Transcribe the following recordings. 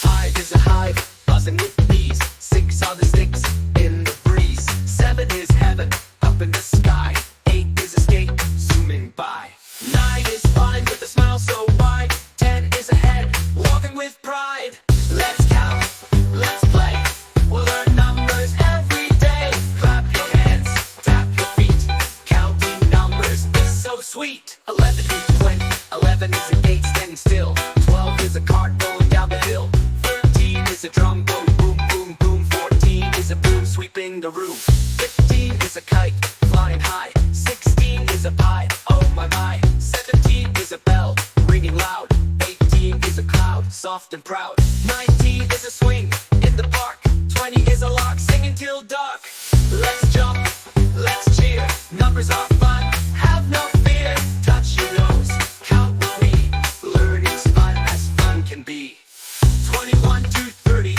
5 is a hive, buzzing with bees. 6 are the sticks in the breeze. 7 is heaven, up in the sky. 8 is escape, zooming by. 9 is fine with a smile so wide. 10 is ahead, walking with pride. Let's count, let's play. We'll learn numbers every day. Clap your hands, tap your feet. Counting numbers is so sweet. 11 is 20, 11 is a gate standing still. 12 is a cart rolling down the hill. 13 is a drum going boom, boom, boom. 14 is a broom sweeping the room. 15 is a kite flying high. 16 is a pie, oh my my. 17 is a bell ringing loud. 18 is a cloud, soft and proud. 19 is a swing in the park. 20 is a lark singing till dark. Let's jump, let's cheer. Numbers are fun, have no fear. Touch your nose, count with me. Learning's fun as fun can be. 21 to 30.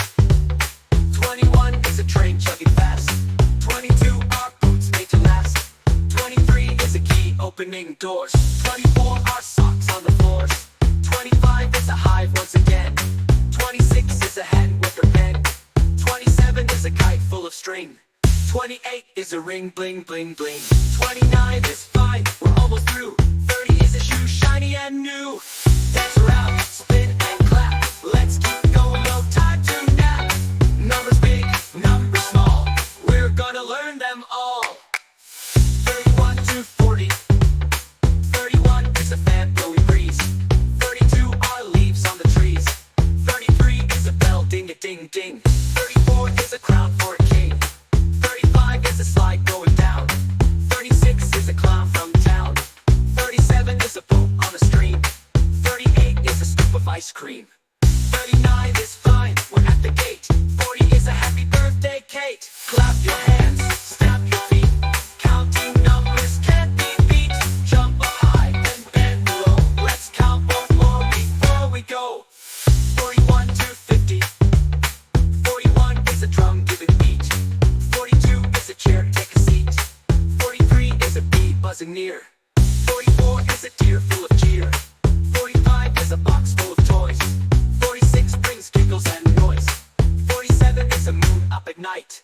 21 is a train chugging fast. 22 are boots made to last. 23 is a key opening doors. 24 are socks on the floors. 25 is a hive once again. 26 is a hen with her pen. 27 is a kite full of string. 28 is a ring bling bling bling. 29 is fine, we're almost through. 30 is a shoe shiny and new. Dance around, spin and clap. Let's keep going, no time to nap. Numbers big, numbers small, we're gonna learn them all. 31 to 40. 31 is a fan blowing breeze. 32 are leaves on the trees. 33 is a bell ding a ding ding. 34 is a crown for a king. 35 is a slide going down. 36 is a clown from town. 37 is a boat on a stream. 38 is a scoop of ice cream. 39 is fine, we're at the gate. 40 is a happy birthday, Kate. Clap your hands, stamp your feet. Counting numbers can't be beat. Jump up high and bend low. Let's count one more before we go. 41 to 50. 41 is a drum giving beat. 42 is a chair, take a seat. 43 is a bee buzzing near. 44 is a tear full of cheer. 45 is a box full of toys. 46 brings giggles and noise. 47 is a moon up at night.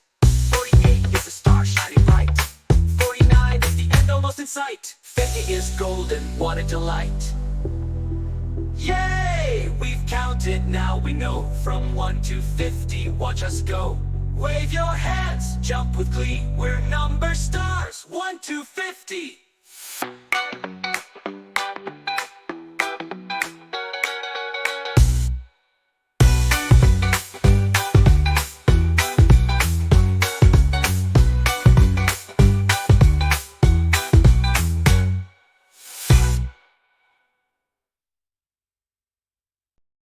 48 is a star shining bright. 49 is the end almost in sight. 50 is golden, what a delight. Yay! We've counted, now we know. From 1 to 50, watch us go. Wave your hands, jump with glee. We're number stars, 1 to 50.